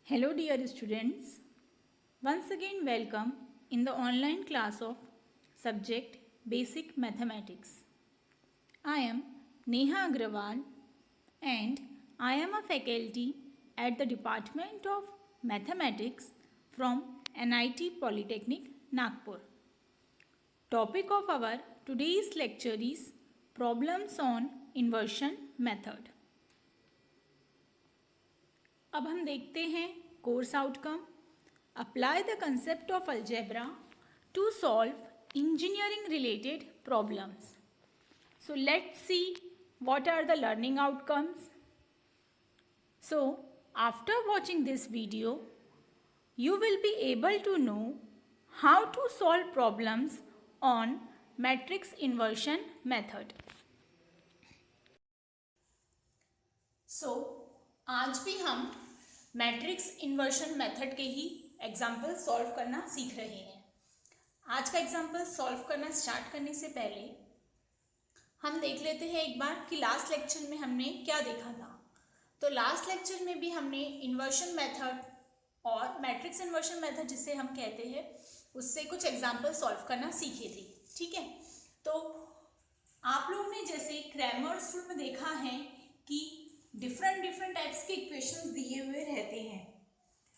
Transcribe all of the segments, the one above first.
Hello dear students, once again welcome in the online class of subject Basic Mathematics. I am Neha Agrawal and I am a faculty at the Department of Mathematics from NIT Polytechnic, Nagpur. Topic of our today's lecture is Problems on Inversion Method. अब हम देखते हैं course outcome. Apply the concept of algebra to solve engineering related problems. So let's see what are the learning outcomes. So after watching this video you will be able to know how to solve problems on matrix inversion method. So आज भी हम matrix inversion method के ही example solve करना सीख रहे हैं. आज का एग्जाम्पल सॉल्व करना स्टार्ट करने से पहले हम देख लेते हैं एक बार कि लास्ट लेक्चर में हमने क्या देखा था. तो लास्ट लेक्चर में भी हमने इन्वर्शन मेथड और मैट्रिक्स इन्वर्शन मेथड जिसे हम कहते हैं उससे कुछ एग्जाम्पल सॉल्व करना सीखे थे. ठीक है, तो आप लोगों ने जैसे क्रैमर्स रूल में देखा है कि डिफरेंट टाइप्स के इक्वेशंस दिए हुए रहते हैं.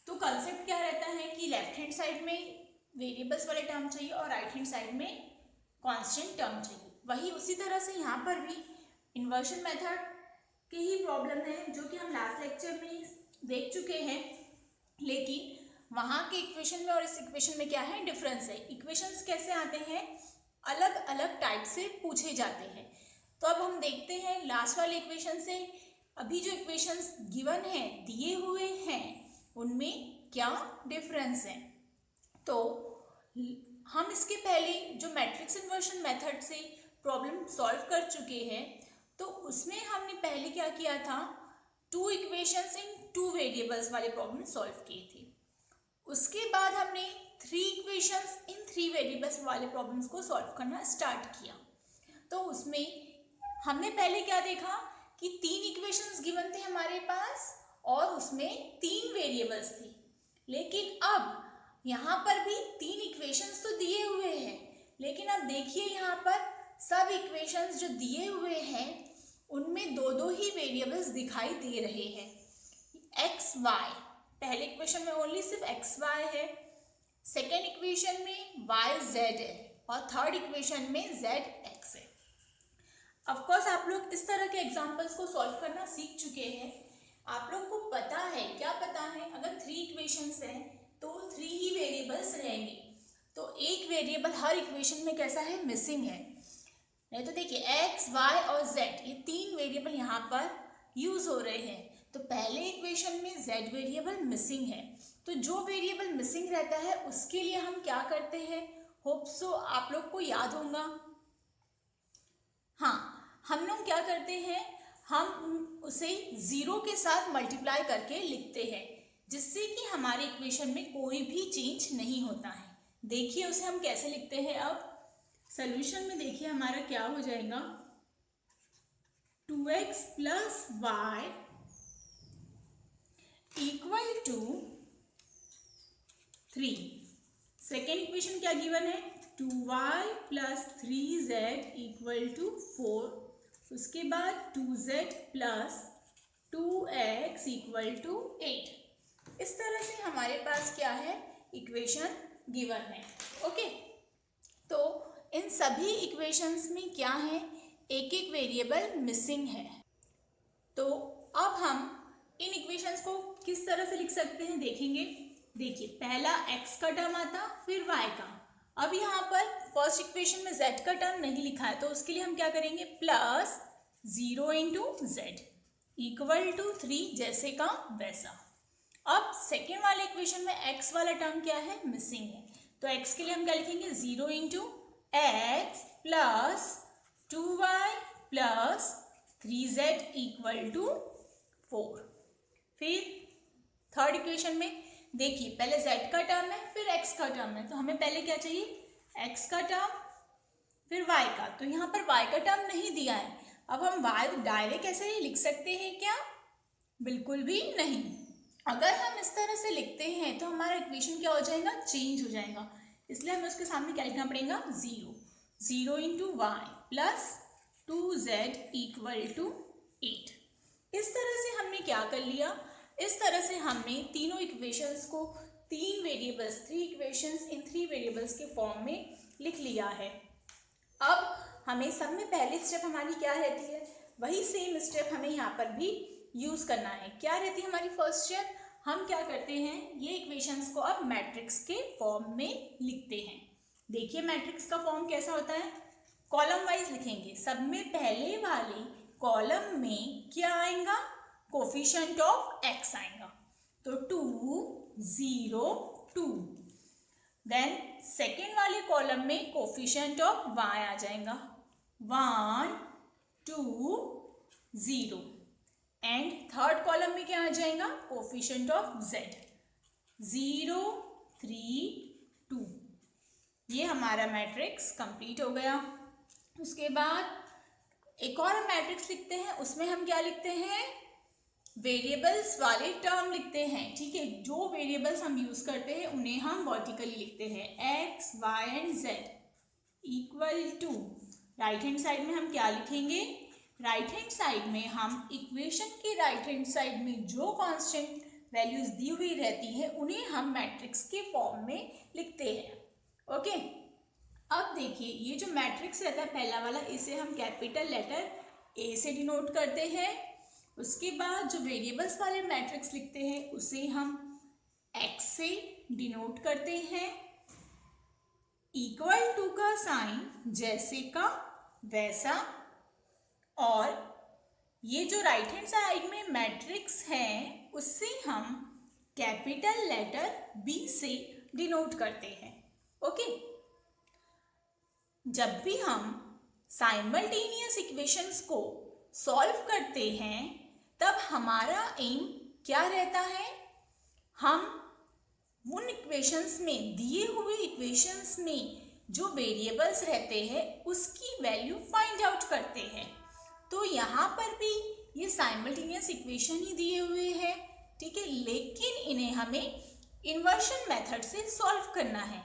तो कंसेप्ट क्या रहता है कि लेफ्ट हैंड साइड में वेरिएबल्स वाले टर्म चाहिए और राइट हैंड साइड में कांस्टेंट टर्म चाहिए. वही उसी तरह से यहाँ पर भी इन्वर्शन मेथड की ही प्रॉब्लम है जो कि हम लास्ट लेक्चर में देख चुके हैं. लेकिन वहाँ के इक्वेशन में और इस इक्वेशन में क्या है डिफरेंस है. इक्वेशंस कैसे आते हैं, अलग अलग टाइप से पूछे जाते हैं. तो अब हम देखते हैं लास्ट वाले इक्वेशन से अभी जो इक्वेशंस गिवन है दिए हुए हैं उनमें क्या डिफरेंस है. तो हम इसके पहले जो मैट्रिक्स इन्वर्शन मेथड से प्रॉब्लम सॉल्व कर चुके हैं तो उसमें हमने पहले क्या किया था, टू इक्वेशंस इन टू वेरिएबल्स वाले प्रॉब्लम सॉल्व किए थे. उसके बाद हमने three equations in three variables वाले प्रॉब्लम्स को सॉल्व करना स्टार्ट किया. तो उसमें हमने पहले क्या देखा कि तीन इक्वेशंस गिवन थे हमारे पास और उसमें तीन वेरिएबल्स थी. लेकिन अब यहाँ पर भी तीन इक्वेशंस तो दिए हुए हैं, लेकिन अब देखिए यहाँ पर सब इक्वेशंस जो दिए हुए हैं उनमें दो दो ही वेरिएबल्स दिखाई दे रहे हैं. एक्स वाई, पहले इक्वेशन में ओनली सिर्फ एक्स वाई है, सेकेंड इक्वेशन में वाई जेड है और थर्ड इक्वेशन में जेड एक्स है. ऑफकोर्स आप लोग इस तरह के एग्जाम्पल्स को सॉल्व करना सीख चुके हैं. आप लोग को पता है, क्या पता है, अगर थ्री इक्वेशंस हैं तो थ्री ही वेरिएबल्स रहेंगे. तो एक वेरिएबल हर इक्वेशन में कैसा है, मिसिंग है. नहीं तो देखिए एक्स वाई और जेड ये तीन वेरिएबल यहाँ पर यूज हो रहे हैं. तो पहले इक्वेशन में जेड वेरिएबल मिसिंग है. तो जो वेरिएबल मिसिंग रहता है उसके लिए हम क्या करते हैं, होप सो आप लोग को याद होगा. हाँ, हम लोग क्या करते हैं, हम उसे जीरो के साथ मल्टीप्लाई करके लिखते हैं जिससे कि हमारे इक्वेशन में कोई भी चेंज नहीं होता है. देखिए उसे हम कैसे लिखते हैं. अब सॉल्यूशन में देखिए हमारा क्या हो जाएगा, 2x plus y equal to 3. Second equation क्या गिवन है, 2y plus 3z equal to 4. उसके बाद 2z plus 2x equal to 8. इस तरह से हमारे पास क्या है, इक्वेशन गिवन है. ओके, तो इन सभी इक्वेशंस में क्या है, एक एक वेरिएबल मिसिंग है. तो अब हम इन इक्वेशंस को किस तरह से लिख सकते हैं देखेंगे. देखिए पहला x का टर्म आता, फिर y का. अब यहाँ पर फर्स्ट इक्वेशन में z का टर्म नहीं लिखा है तो उसके लिए हम क्या करेंगे, plus 0 into z equal to 3 जैसे का वैसा. अब सेकेंड वाले इक्वेशन में x वाला टर्म क्या है, मिसिंग है. तो x के लिए हम क्या लिखेंगे, 0 into x plus 2y plus 3z equal to 4. फिर थर्ड इक्वेशन में देखिए पहले z का टर्म है फिर x का टर्म है. तो हमें पहले क्या चाहिए, x का टर्म फिर y का. तो यहाँ पर y का टर्म नहीं दिया है. अब हम y डायरेक्ट ऐसे ही लिख सकते हैं क्या, बिल्कुल भी नहीं. अगर हम इस तरह से लिखते हैं तो हमारा इक्वेशन क्या हो जाएगा, चेंज हो जाएगा। इसलिए हमें उसके सामने क्या लिखना पड़ेगा, 0 into y plus 2z equal to 8। इस तरह से हमने क्या कर लिया, इस तरह से हमने तीनों इक्वेशंस को तीन वेरिएबल्स, 3 इक्वेशंस इन 3 वेरिएबल्स के फॉर्म में लिख लिया है। अब हमें सब में पहली स्टेप हमारी क्या रहती है, वही सेम स्टेप हमें यहाँ पर भी यूज करना है। क्या रहती है हमारी फर्स्ट स्टेप, हम क्या करते हैं, ये इक्वेशंस को अब मैट्रिक्स के फॉर्म में लिखते हैं। देखिए मैट्रिक्स का फॉर्म कैसा होता है, कॉलम वाइज लिखेंगे। सब में पहले वाले कॉलम में क्या आएगा, कोफिशिएंट ऑफ x आएगा, तो 2 0 2। देन सेकेंड वाले कॉलम में कोफिशिएंट ऑफ y आ जाएगा, 1 2 0। एंड थर्ड कॉलम में क्या आ जाएगा, कोफिशिएंट ऑफ z, 0 3 2। ये हमारा मैट्रिक्स कंप्लीट हो गया। उसके बाद एक और मैट्रिक्स लिखते हैं, उसमें हम क्या लिखते हैं, वेरिएबल्स वाले टर्म लिखते हैं। ठीक है, जो वेरिएबल्स हम यूज करते हैं उन्हें हम वर्टिकली लिखते हैं, x y and z equal to, right hand side में हम क्या लिखेंगे, राइट हैंड साइड में हम इक्वेशन के राइट हैंड साइड में जो कांस्टेंट वैल्यूज दी हुई रहती है उन्हें हम मैट्रिक्स के फॉर्म में लिखते हैं। ओके, अब देखिए ये जो मैट्रिक्स रहता है पहला वाला, इसे हम कैपिटल लेटर A से डिनोट करते हैं। उसके बाद जो वेरिएबल्स वाले मैट्रिक्स लिखते हैं उसे हम x से डिनोट करते हैं। इक्वल टू का साइन जैसे का वैसा, और ये जो राइट हैंड साइड में मैट्रिक्स है उससे हम कैपिटल लेटर B से डिनोट करते हैं। ओके, जब भी हम साइमल्टेनियस इक्वेशंस को सॉल्व करते हैं तब हमारा एम क्या रहता है, हम उन इक्वेशंस में, दिए हुए इक्वेशंस में जो वेरिएबल्स रहते हैं उसकी वैल्यू फाइंड आउट करते हैं। तो यहाँ पर भी ये साइमल्टेनियस इक्वेशन ही दिए हुए हैं, ठीक है, लेकिन इन्हें हमें इन्वर्शन मेथड से सॉल्व करना है।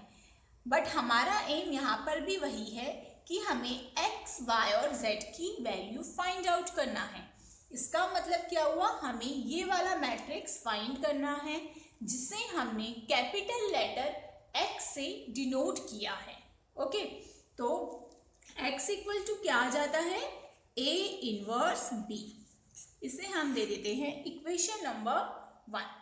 बट हमारा एम यहाँ पर भी वही है कि हमें x, y और z की वैल्यू फाइंड आउट करना है। इसका मतलब क्या हुआ, हमें ये वाला मैट्रिक्स फाइंड करना है जिसे हमने कैपिटल लेटर x से डिनोट किया है। ओके, तो x इक्वल टू क्या आ जाता है, A इनवर्स B। इसे हम दे देते हैं इक्वेशन नंबर 1।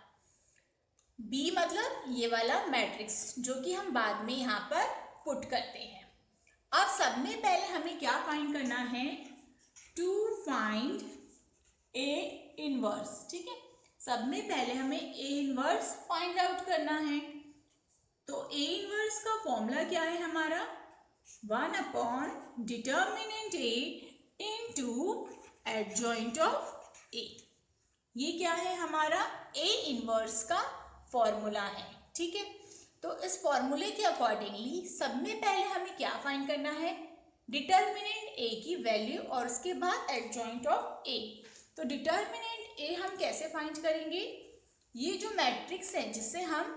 B मतलब ये वाला मैट्रिक्स जो कि हम बाद में यहाँ पर पुट करते हैं। अब सब में पहले हमें क्या फाइंड करना है, टू फाइंड A इनवर्स। ठीक है, सब में पहले हमें A इनवर्स फाइंड आउट करना है। तो A इनवर्स का फॉर्मूला क्या है हमारा, 1 upon determinant A into adjoint of A। ये क्या है हमारा A इनवर्स का फॉर्मूला है। ठीक है, तो इस फॉर्मूले के अकॉर्डिंगली सब में पहले हमें क्या फाइंड करना है, डिटर्मिनेंट A की वैल्यू और उसके बाद एडजॉइंट ऑफ A। तो डिटर्मिनेंट A हम कैसे फाइंड करेंगे, ये जो मैट्रिक्स है जिसे हम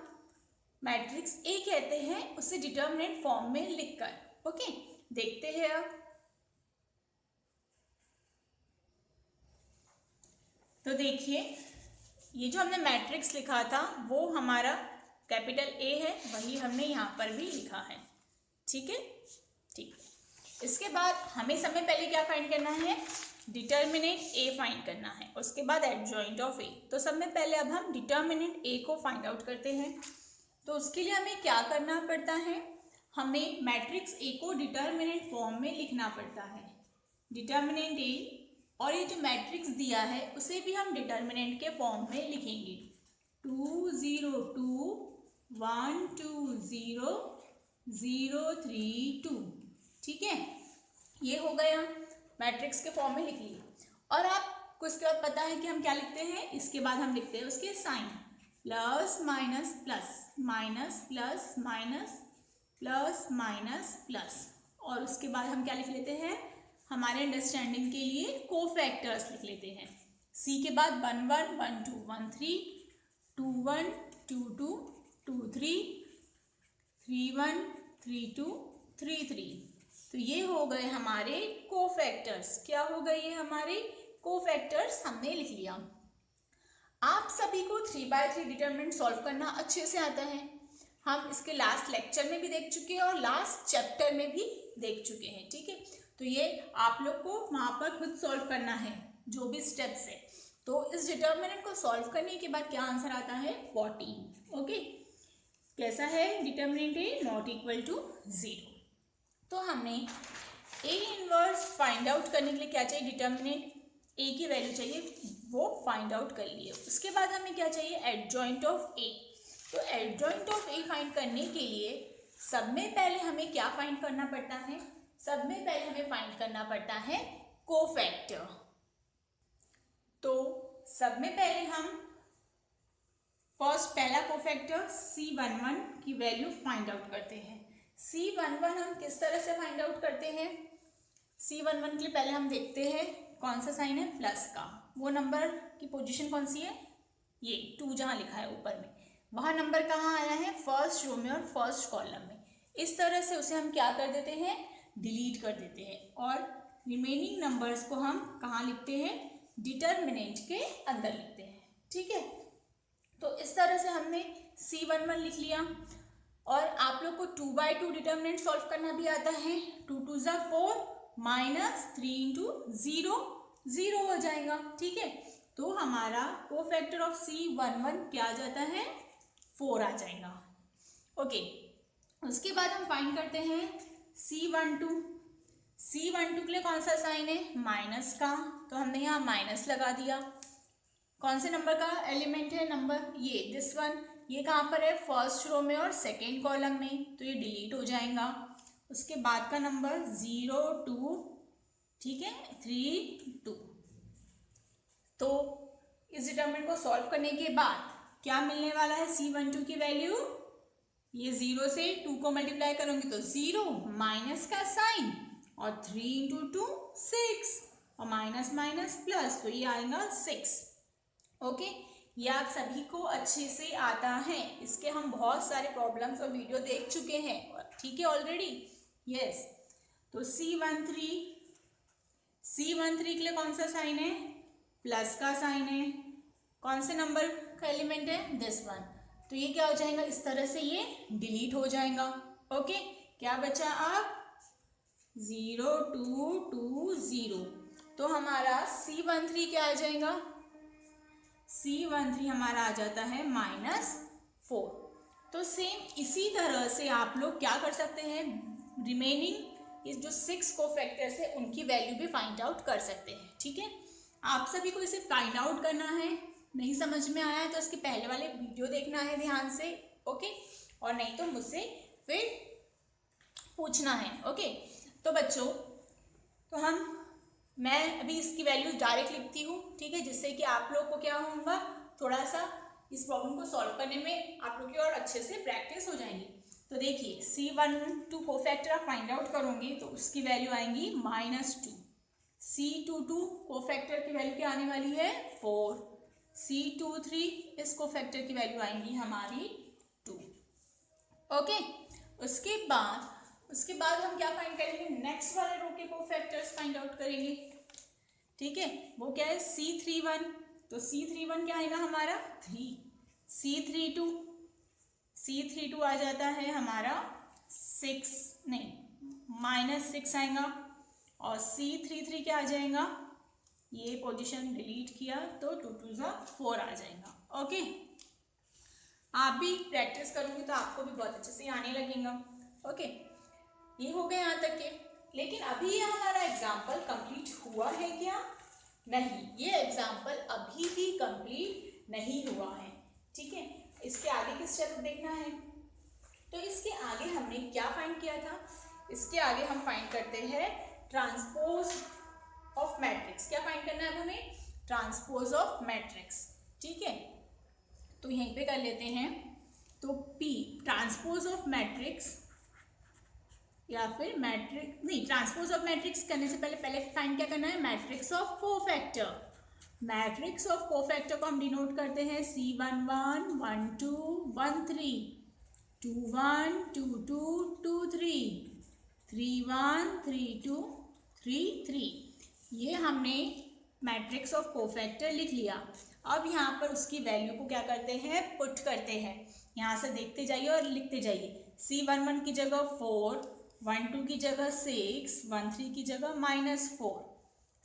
मैट्रिक्स A कहते हैं उसे डिटर्मिनेंट फॉर्म में लिखकर। ओके, देखते हैं अब। तो देखिए ये जो हमने मैट्रिक्स लिखा था वो हमारा कैपिटल A है, वही हमने यहाँ पर भी लिखा है। ठीक है, ठीक। इसके बाद हमें सबसे पहले क्या फाइंड करना है, डिटर्मिनेंट A फाइंड करना है, उसके बाद एडजॉइंट ऑफ A। तो सब में पहले अब हम डिटर्मिनेंट A को फाइंड आउट करते हैं। तो उसके लिए हमें क्या करना पड़ता है, हमें मैट्रिक्स A को डिटर्मिनेंट फॉर्म में लिखना पड़ता है, डिटर्मिनेंट A। और ये जो मैट्रिक्स दिया है उसे भी हम डिटर्मिनेंट के फॉर्म में लिखेंगे, 2 0 2 1 2 0 0 3 2। ठीक है, ये हो गया, मैट्रिक्स के फॉर्म में लिख लिए। और आपको इसके बाद पता है कि हम क्या लिखते हैं, इसके बाद हम लिखते हैं उसके sign, plus minus plus minus plus minus plus minus plus. और उसके बाद हम क्या लिख लेते हैं, हमारे अंडरस्टैंडिंग के लिए कोफैक्टर्स लिख लेते हैं। C के बाद 1 1 1 2 1 3, 2 1 2 2 2 3 3 1 3 2 3 3। तो ये हो गए हमारे कोफैक्टर्स। क्या हो गए ये हमारे कोफैक्टर्स, हमने लिख लिया। आप सभी को 3/3 डिटरमिनेंट सॉल्व करना अच्छे से आता है। हम इसके लास्ट लेक्चर में भी देख चुके हैं और लास्ट चैप्टर में भी देख चुके हैं, ठीक है। तो ये आप लोग को वहाँ पर खुद सॉल्व करना है जो भी स्टेप्स है। तो इस डिटरमिनेंट को सॉल्व करने के बाद क्या आंसर आता है 14। ओके, कैसा है determinant A not equal to 0। तो हमने ए इनवर्स फाइंड आउट करने के लिए क्या चाहिए, डिटरमिनेंट ए की वैल्यू चाहिए, वो फाइंड आउट कर लिए। उसके बाद हमें क्या चाहिए, एडजॉइंट ऑफ ए। तो एडजॉइंट ऑफ ए फाइंड करने के लिए सब में पहले हमें क्या फाइंड करना पड़ता है, सब में पहले हमें फाइंड करना पड़ता है कोफैक्टर। तो सब में पहले हम फर्स्ट पहला कोफैक्टर C11 की वैल्यू फाइंड आउट करते हैं। C11 हम किस तरह से फाइंड आउट करते हैं, C11 के लिए पहले हम देखते हैं कौन सा साइन है, प्लस का। वो नंबर की पोजीशन कौन सी है, ये 2 जहाँ लिखा है ऊपर में, वहाँ नंबर कहाँ आया है, फर्स्ट रो में और फर्स्ट कॉलम में। इस तरह से उसे हम क्या कर देते हैं, डिलीट कर देते हैं और रिमेनिंग नंबर्स को हम कहाँ लिखते हैं, डिटरमिनेंट के अंदर लिखते हैं, ठीक है। तो इस तरह से हमने C11 लिख लिया। और आप लोग को 2/2 डिटरमिनेंट सॉल्व करना भी आता है। 2 2 ज़ा 4 माइनस 3 इंटू 0 0 हो जाएगा, ठीक है। तो हमारा कोफैक्टर ऑफ C11 क्या आ जाता है, 4 आ जाएगा। ओके, उसके बाद हम फाइंड करते हैं C12। C12 के लिए कौन सा साइन है, माइनस का, तो हमने यहाँ माइनस लगा दिया। कौन से नंबर का एलिमेंट है, नंबर ये दिस वन, ये कहाँ पर है, फर्स्ट रो में और सेकेंड कॉलम में, तो ये डिलीट हो जाएगा। उसके बाद का नंबर 0 2, ठीक है, 3 2। तो इस डिटरमिनेंट को सॉल्व करने के बाद क्या मिलने वाला है, C12 की वैल्यू, ये 0 से 2 को मल्टीप्लाई करोगे तो 0, माइनस का साइन और 3 इंटू 2 6 और माइनस माइनस प्लस, तो ये आएगा 6। ओके, ये आप सभी को अच्छे से आता है। इसके हम बहुत सारे प्रॉब्लम्स और वीडियो देख चुके हैं, ठीक है, ऑलरेडी। यस, तो C13 के लिए कौन सा साइन है, प्लस का साइन है। कौन से नंबर का एलिमेंट है, दिस वन, तो ये क्या हो जाएगा, इस तरह से ये डिलीट हो जाएगा। ओके, क्या बचा आप 0 2 2 0, तो हमारा C13 क्या आ जाएगा, C13 हमारा आ जाता है -4। तो सेम इसी तरह से आप लोग क्या कर सकते हैं, रिमेनिंग इस जो 6 कोफैक्टर्स है उनकी वैल्यू भी फाइंड आउट कर सकते हैं, ठीक है। आप सभी को इसे फाइंड आउट करना है। नहीं समझ में आया तो इसके पहले वाले वीडियो देखना है ध्यान से, ओके, और नहीं तो मुझसे फिर पूछना है। ओके, तो बच्चों, तो मैं अभी इसकी वैल्यूज डायरेक्ट लिखती हूँ, ठीक है, जिससे कि आप लोग को क्या होगा, थोड़ा सा इस प्रॉब्लम को सॉल्व करने में आप लोग की और अच्छे से प्रैक्टिस हो जाएंगी। तो देखिए, C12 कोफैक्टर आप फाइंड आउट करोगे तो उसकी वैल्यू आएंगी -2। C22 कोफैक्टर की वैल्यू क्या आने वाली है, 4। C23 इस कोफैक्टर की वैल्यू आएंगी हमारी 2। ओके, उसके बाद हम क्या फाइंड करेंगे, नेक्स्ट वाले रो के कोफैक्टर्स फाइंड आउट करेंगे, ठीक है। वो क्या है, C31, तो C31 क्या आएगा हमारा 3। C32 आ जाता है हमारा 6, नहीं -6 आएगा। और C33 क्या आ जाएगा, ये पोजीशन डिलीट किया तो 2 2 ज़ा 4 आ जाएगा। ओके, आप भी प्रैक्टिस करोगे तो आपको भी बहुत अच्छे से आने लगेगा। ओके, ये हो गए यहाँ तक के। लेकिन अभी ये हमारा एग्जाम्पल कंप्लीट हुआ है क्या, नहीं, ये एग्जाम्पल अभी भी कंप्लीट नहीं हुआ है, ठीक है। इसके आगे की स्टेप देखना है। तो इसके आगे हमने क्या फाइंड किया था, इसके आगे हम फाइंड करते हैं ट्रांसपोज ऑफ मैट्रिक्स। क्या फाइंड करना है हमें, ट्रांसपोज ऑफ मैट्रिक्स, ठीक है। तो यहीं पे कर लेते हैं। तो P ट्रांसपोज ऑफ मैट्रिक्स, या फिर मैट्रिक्स नहीं, ट्रांसपोज ऑफ मैट्रिक्स करने से पहले फाइंड क्या करना है, matrix of cofactor. Matrix of cofactor को हम डिनोट करते हैं C11 12 13 21 22 23 31 32 33। ये हमने मैट्रिक्स ऑफ कोफैक्टर लिख लिया। अब यहाँ पर उसकी वैल्यू को क्या करते हैं, पुट करते हैं। यहाँ से देखते जाइए और लिखते जाइए। C11 की जगह 4, 12 की जगह 6, 13 की जगह -4,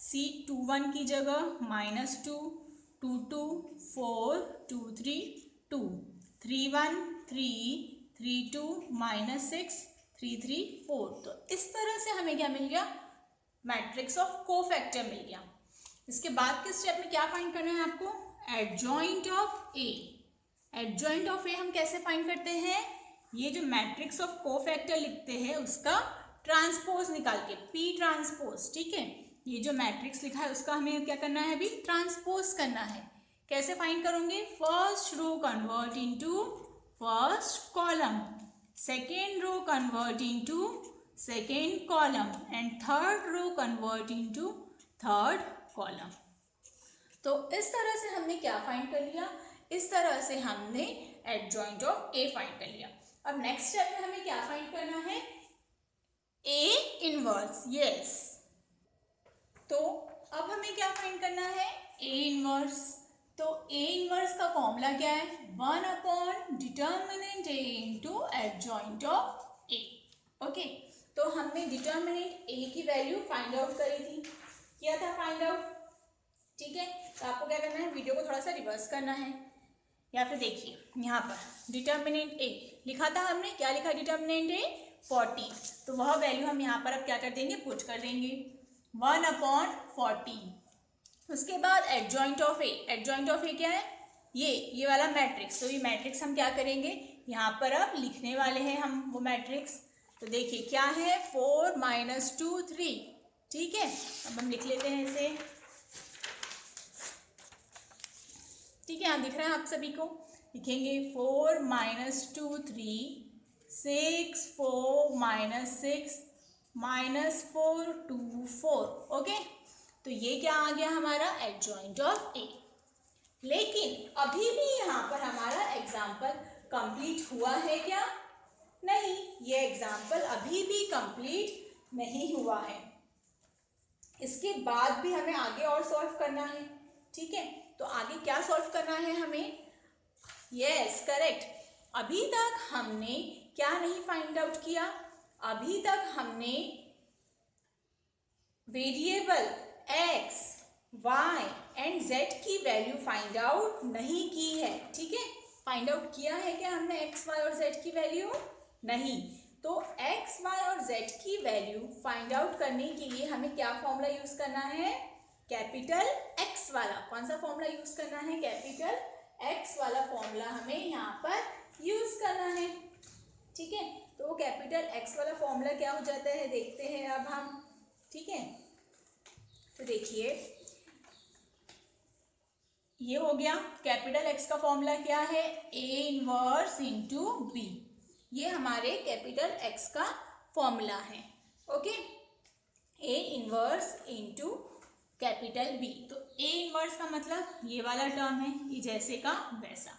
C21 की जगह -2, 22 4, 23 2, 31 3, 32 -6, 33 4। तो इस तरह से हमें क्या मिल गया, मैट्रिक्स ऑफ कोफैक्टर मिल गया। इसके बाद के स्टेप में क्या फाइंड करना है आपको, adjoint of A. Adjoint of A हम कैसे फाइंड करते हैं, ये जो मैट्रिक्स ऑफ कोफैक्टर लिखते हैं उसका ट्रांसपोज निकाल के, पी ट्रांसपोज। ठीक है, ये जो मैट्रिक्स लिखा है उसका हमें क्या करना है, अभी ट्रांसपोज करना है। कैसे फाइंड करोगे, first row convert into first column, second row convert into second column and third row convert into third column. तो इस तरह से हमने क्या फाइंड कर लिया, इस तरह से हमने एडजॉइंट ऑफ ए फाइंड कर लिया। अब नेक्स्ट स्टेप में हमें क्या फाइंड करना है, ए इनवर्स। यस, तो अब हमें क्या फाइंड करना है, ए इनवर्स। तो ए इनवर्स का फॉर्मूला क्या है, 1 determinant A into adjoint of A. Okay, तो हमने डिटर्मिनेंट ए की वैल्यू फाइंड आउट करी थी, किया था फाइंड आउट। ठीक है, तो आपको क्या करना है, वीडियो को थोड़ा सा रिवर्स करना है, या फिर देखिए यहाँ पर डिटर्मिनेंट ए लिखा था हमने, क्या लिखा डिटर्मिनेंट ए 40। तो वह वैल्यू हम यहाँ पर अब क्या कर देंगे, पुट कर देंगे 1/40। उसके बाद adjoint of A, adjoint of A क्या है, ये वाला मैट्रिक्स। तो ये मैट्रिक्स हम क्या करेंगे, यहाँ पर अब लिखने वाले हैं हम वो मैट्रिक्स। तो देखिए क्या है, 4 - 2 3। ठीक है, अब हम लिख लेते हैं इसे। ठीक है, यहाँ दिख रहा है आप सभी को, लिखेंगे 4 - 2 3, 6 4 -6 -4 2 4। ओके, तो ये क्या आ गया हमारा, एडजॉइंट ऑफ ए। लेकिन अभी भी यहाँ पर हमारा एग्जाम्पल कंप्लीट हुआ है क्या, नहीं, ये एग्जाम्पल अभी भी कंप्लीट नहीं हुआ है। इसके बाद भी हमें आगे और सॉल्व करना है। ठीक है, तो आगे क्या सॉल्व करना है हमें, यस करेक्ट, अभी तक हमने क्या नहीं फाइंड आउट किया, अभी तक हमने variable x, y and z की वैल्यू फाइंड आउट नहीं की है। ठीक है, फाइंड आउट किया है क्या हमने x, y और z की वैल्यू, नहीं। तो x, y और z की वैल्यू फाइंड आउट करने के लिए हमें क्या फॉर्मूला यूज करना है, कैपिटल X वाला। कौन सा फॉर्मूला यूज करना है, कैपिटल X वाला फॉर्मूला हमें यहाँ पर यूज करना है। ठीक है, तो वो कैपिटल X वाला फॉर्मूला क्या हो जाता है, देखते हैं अब हम। ठीक है, तो देखिए ये हो गया, कैपिटल X का फॉर्मूला क्या है, A इनवर्स इंटू B। ये हमारे कैपिटल X का फॉर्मूला है। Okay, A inverse into capital B। तो A इनवर्स का मतलब ये वाला टर्म है, ये जैसे का वैसा।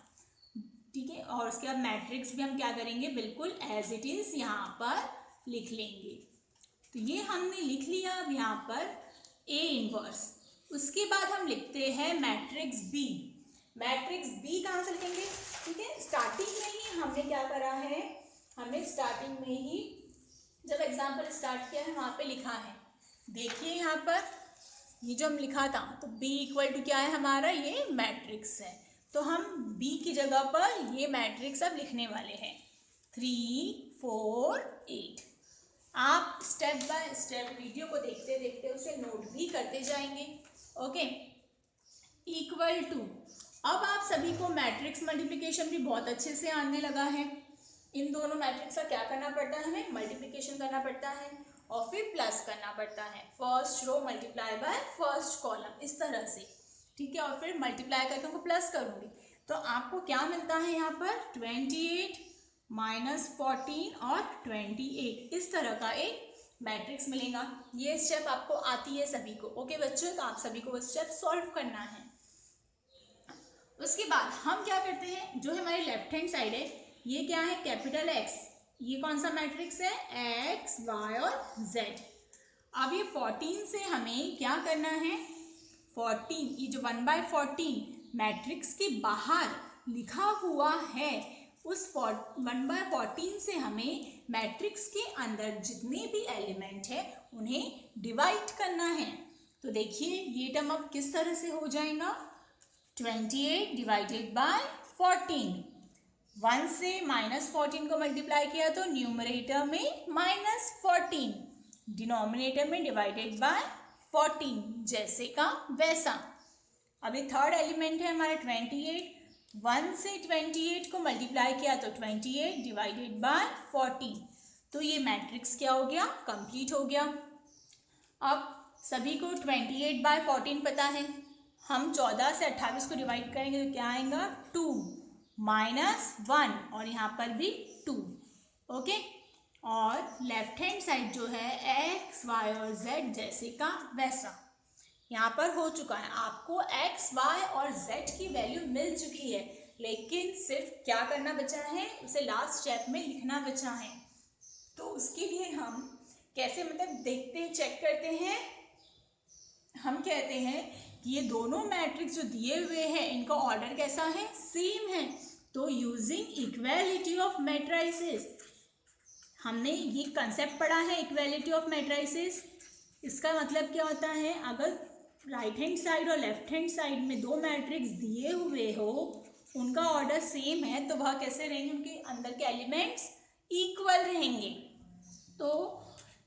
ठीक है, और उसके बाद मैट्रिक्स भी हम क्या करेंगे, बिल्कुल एज इट इज यहाँ पर लिख लेंगे। तो ये हमने लिख लिया अब यहाँ पर A इनवर्स। उसके बाद हम लिखते हैं मैट्रिक्स B। मैट्रिक्स B कहाँ से लिखेंगे, ठीक है, स्टार्टिंग में ही हमने क्या करा है, हमने स्टार्टिंग में ही जब एग्जाम्पल स्टार्ट किया है वहाँ पे लिखा है। देखिए यहाँ पर ये जो हम लिखा था, तो B इक्वल टू क्या है हमारा, ये मैट्रिक्स है। तो हम B की जगह पर ये मैट्रिक्स अब लिखने वाले हैं 3 4 8। आप स्टेप बाय स्टेप वीडियो को देखते देखते उसे नोट भी करते जाएंगे। ओके, इक्वल टू, अब आप सभी को मैट्रिक्स मल्टीप्लिकेशन भी बहुत अच्छे से आने लगा है। इन दोनों मैट्रिक्स का क्या करना पड़ता है, हमें मल्टीप्लिकेशन करना पड़ता है और फिर प्लस करना पड़ता है, first row multiply by first column, इस तरह से। ठीक है, और फिर मल्टीप्लाई करके उनको प्लस करूँगी तो आपको क्या मिलता है यहाँ पर 28 -14 और 28, इस तरह का एक मैट्रिक्स मिलेगा। ये स्टेप आपको आती है सभी को। ओके बच्चों, तो आप सभी को वो स्टेप सॉल्व करना है। उसके बाद हम क्या करते हैं, जो हमारी लेफ्ट हैंड साइड है ये क्या है, कैपिटल एक्स, ये कौन सा मैट्रिक्स है, एक्स वाई और जेड। अब ये 14 से हमें क्या करना है, 14 ये जो 1/14 मैट्रिक्स के बाहर लिखा हुआ है उस 1/14 से हमें मैट्रिक्स के अंदर जितने भी एलिमेंट है उन्हें डिवाइड करना है। तो देखिए ये टर्म अब किस तरह से हो जाएगा, 28 डिवाइडेड बाय 14, 1 से -14 को मल्टीप्लाई किया तो न्यूमरेटर में -14, डिनोमिनेटर में डिवाइडेड बाय 14, जैसे का वैसा। अभी थर्ड एलिमेंट है हमारा 28, 1 से 28 को मल्टीप्लाई किया तो 28 डिवाइडेड बाय 14, तो ये मैट्रिक्स क्या हो गया, कंप्लीट हो गया। अब सभी को 28/14 पता है, हम 14 से 28 को डिवाइड करेंगे तो क्या आएगा, 2 -1 और यहाँ पर भी 2, ओके। और लेफ्ट हैंड साइड जो है एक्स वाई और जेड जैसे का वैसा यहाँ पर हो चुका है। आपको एक्स वाई और जेड की वैल्यू मिल चुकी है, लेकिन सिर्फ क्या करना बचा है, उसे लास्ट स्टेप में लिखना बचा है। तो उसके लिए हम कैसे मतलब देखते हैं, चेक करते हैं। हम कहते हैं कि ये दोनों मैट्रिक्स जो दिए हुए हैं इनका ऑर्डर कैसा है, सेम है। तो यूजिंग इक्वालिटी ऑफ मैट्रिसेस, हमने ये कंसेप्ट पढ़ा है इक्वालिटी ऑफ मैट्रिसेस। इसका मतलब क्या होता है, अगर राइट हैंड साइड और लेफ्ट हैंड साइड में दो मैट्रिक्स दिए हुए हो, उनका ऑर्डर सेम है, तो वह कैसे रहेंगे, उनके अंदर के एलिमेंट्स इक्वल रहेंगे। तो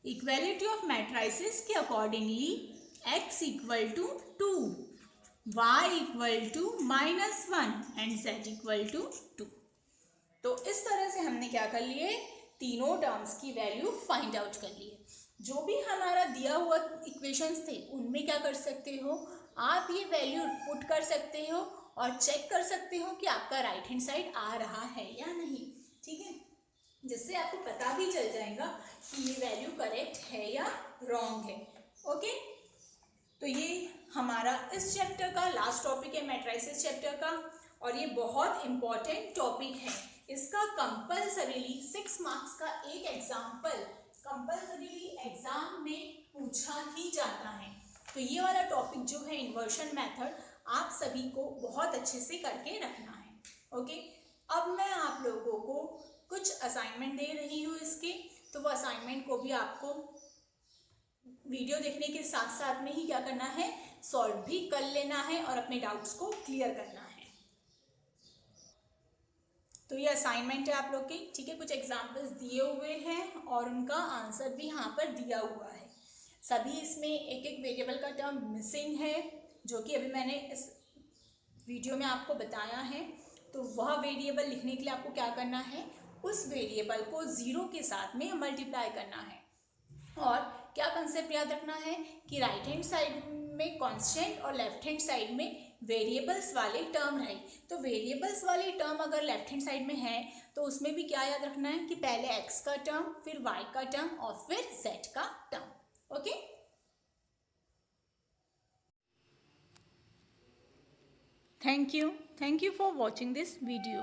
इक्वालिटी ऑफ मैट्रिसेस के accordingly x equal to 2, y equal to -1 and z equal to 2। तो इस तरह से हमने क्या कर लिए, तीनों टर्म्स की वैल्यू फाइंड आउट कर लिए। जो भी हमारा दिया हुआ इक्वेशंस थे उनमें क्या कर सकते हो, आप ये वैल्यू पुट कर सकते हो और चेक कर सकते हो कि आपका राइट हैंड साइड आ रहा है या नहीं, ठीक है, जिससे आपको पता भी चल जाएगा कि ये वैल्यू करेक्ट है या रॉन्ग है, ओके। तो ये हमारा इस चैप्टर का लास्ट टॉपिक है, मैट्रिसेस चैप्टर का, और ये बहुत इंपॉर्टेंट टॉपिक है। इसका कंपल्सरीली 6 मार्क्स का एक एग्जाम्पल कंपल्सरीली एग्जाम में पूछा ही जाता है। तो ये वाला टॉपिक जो है इन्वर्शन मेथड, आप सभी को बहुत अच्छे से करके रखना है, ओके। अब मैं आप लोगों को कुछ असाइनमेंट दे रही हूँ इसके, तो वो असाइनमेंट को भी आपको वीडियो देखने के साथ साथ में ही क्या करना है, सॉल्व भी कर लेना है और अपने डाउट्स को क्लियर करना है। तो ये असाइनमेंट है आप लोग की, ठीक है। कुछ एग्जाम्पल्स दिए हुए हैं और उनका आंसर भी यहाँ पर दिया हुआ है। सभी इसमें एक एक वेरिएबल का टर्म मिसिंग है, जो कि अभी मैंने इस वीडियो में आपको बताया है। तो वह वेरिएबल लिखने के लिए आपको क्या करना है, उस वेरिएबल को 0 के साथ में मल्टीप्लाई करना है। और क्या कंसेप्ट याद रखना है कि राइट हैंड साइड में कांस्टेंट और लेफ्ट हैंड साइड में वेरिएबल्स वाले टर्म रहे। तो वेरिएबल्स वाले टर्म अगर लेफ्ट हैंड साइड में है तो उसमें भी क्या याद रखना है कि पहले x का टर्म, फिर y का टर्म और फिर z का term, okay. Thank you for watching this video.